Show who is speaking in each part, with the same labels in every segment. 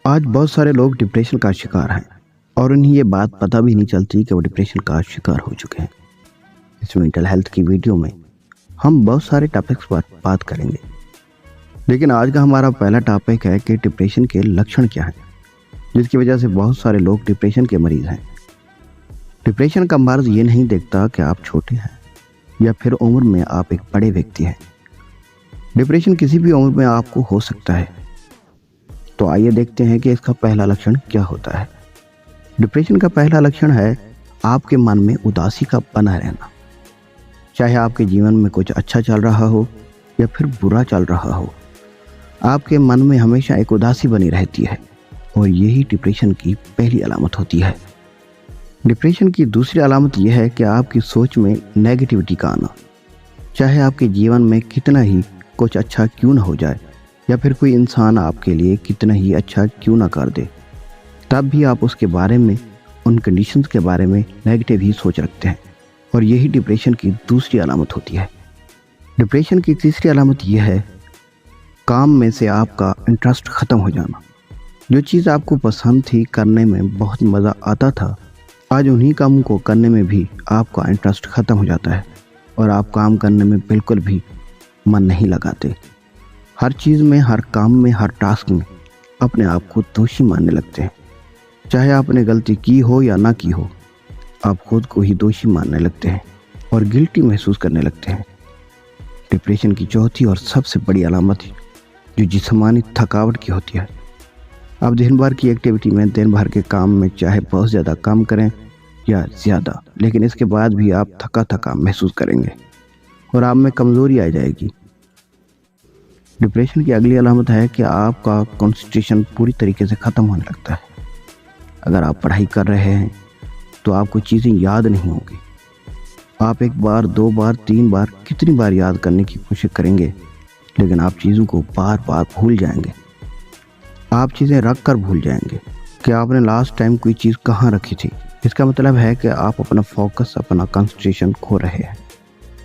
Speaker 1: आज बहुत सारे लोग डिप्रेशन का शिकार हैं और उन्हें ये बात पता भी नहीं चलती कि वो डिप्रेशन का शिकार हो चुके हैं। इस मेंटल हेल्थ की वीडियो में हम बहुत सारे टॉपिक्स पर बात करेंगे, लेकिन आज का हमारा पहला टॉपिक है कि डिप्रेशन के लक्षण क्या हैं, जिसकी वजह से बहुत सारे लोग डिप्रेशन के मरीज हैं। डिप्रेशन का मर्ज ये नहीं देखता कि आप छोटे हैं या फिर उम्र में आप एक बड़े व्यक्ति हैं। डिप्रेशन किसी भी उम्र में आपको हो सकता है। तो आइए देखते हैं कि इसका पहला लक्षण क्या होता है। डिप्रेशन का पहला लक्षण है आपके मन में उदासी का बना रहना। चाहे आपके जीवन में कुछ अच्छा चल रहा हो या फिर बुरा चल रहा हो, आपके मन में हमेशा एक उदासी बनी रहती है और यही डिप्रेशन की पहली अलामत होती है। डिप्रेशन की दूसरी अलामत यह है कि आपकी सोच में नेगेटिविटी का आना। चाहे आपके जीवन में कितना ही कुछ अच्छा क्यों ना हो जाए या फिर कोई इंसान आपके लिए कितना ही अच्छा क्यों ना कर दे, तब भी आप उसके बारे में, उन कंडीशंस के बारे में नेगेटिव ही सोच रखते हैं और यही डिप्रेशन की दूसरी अलामत होती है। डिप्रेशन की तीसरी अलामत यह है काम में से आपका इंटरेस्ट ख़त्म हो जाना। जो चीज़ आपको पसंद थी, करने में बहुत मज़ा आता था, आज उन्हीं कामों को करने में भी आपका इंटरेस्ट ख़त्म हो जाता है और आप काम करने में बिल्कुल भी मन नहीं लगाते। हर चीज़ में, हर काम में, हर टास्क में अपने आप को दोषी मानने लगते हैं। चाहे आपने गलती की हो या ना की हो, आप खुद को ही दोषी मानने लगते हैं और गिल्टी महसूस करने लगते हैं। डिप्रेशन की चौथी और सबसे बड़ी अलामत जो जिस्मानी थकावट की होती है। आप दिन भर की एक्टिविटी में, दिन भर के काम में चाहे बहुत ज़्यादा काम करें या ज़्यादा, लेकिन इसके बाद भी आप थका थका महसूस करेंगे और आप में कमज़ोरी आ जाएगी। डिप्रेशन की अगली अलामत है कि आपका कंसंट्रेशन पूरी तरीके से ख़त्म होने लगता है। अगर आप पढ़ाई कर रहे हैं तो आपको चीज़ें याद नहीं होंगी। आप एक बार, दो बार, तीन बार, कितनी बार याद करने की कोशिश करेंगे, लेकिन आप चीज़ों को बार बार भूल जाएंगे। आप चीज़ें रख कर भूल जाएंगे कि आपने लास्ट टाइम कोई चीज़ कहाँ रखी थी। इसका मतलब है कि आप अपना फोकस, अपना कंसंट्रेशन खो रहे हैं।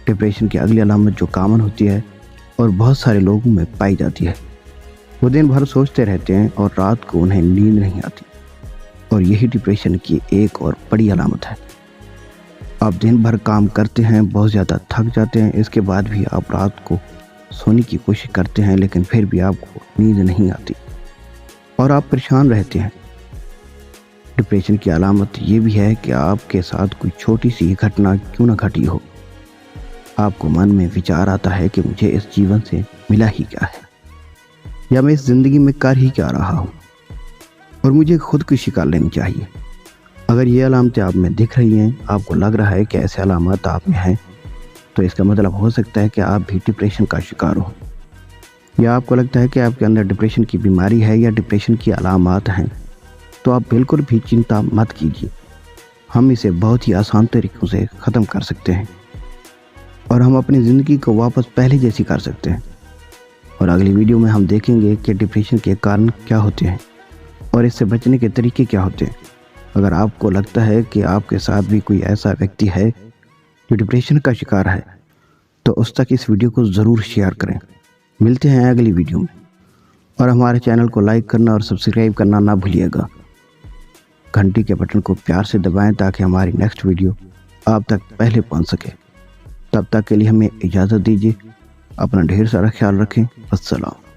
Speaker 1: डिप्रेशन की अगली अलामत जो कॉमन होती है और बहुत सारे लोगों में पाई जाती है, वो दिन भर सोचते रहते हैं और रात को उन्हें नींद नहीं आती और यही डिप्रेशन की एक और बड़ी अलामत है। आप दिन भर काम करते हैं, बहुत ज़्यादा थक जाते हैं, इसके बाद भी आप रात को सोने की कोशिश करते हैं, लेकिन फिर भी आपको नींद नहीं आती और आप परेशान रहते हैं। डिप्रेशन की अलामत ये भी है कि आपके साथ कोई छोटी सी घटना क्यों ना घटी हो, आपको मन में विचार आता है कि मुझे इस जीवन से मिला ही क्या है, या मैं इस ज़िंदगी में कर ही क्या रहा हूँ और मुझे खुदकुशी कर लेनी चाहिए। अगर ये अलामतें आप में दिख रही हैं, आपको लग रहा है कि ऐसे अलामत आप में हैं, तो इसका मतलब हो सकता है कि आप भी डिप्रेशन का शिकार हो, या आपको लगता है कि आपके अंदर डिप्रेशन की बीमारी है या डिप्रेशन की अलामत हैं, तो आप बिल्कुल भी चिंता मत कीजिए। हम इसे बहुत ही आसान तरीक़ों से ख़त्म कर सकते हैं और हम अपनी ज़िंदगी को वापस पहले जैसी कर सकते हैं। और अगली वीडियो में हम देखेंगे कि डिप्रेशन के कारण क्या होते हैं और इससे बचने के तरीके क्या होते हैं। अगर आपको लगता है कि आपके साथ भी कोई ऐसा व्यक्ति है जो डिप्रेशन का शिकार है, तो उस तक इस वीडियो को ज़रूर शेयर करें। मिलते हैं अगली वीडियो में और हमारे चैनल को लाइक करना और सब्सक्राइब करना ना भूलिएगा। घंटी के बटन को प्यार से दबाएं ताकि हमारी नेक्स्ट वीडियो आप तक पहले पहुंच सके। तब तक के लिए हमें इजाज़त दीजिए। अपना ढेर सारा ख्याल रखें। अस्सलाम।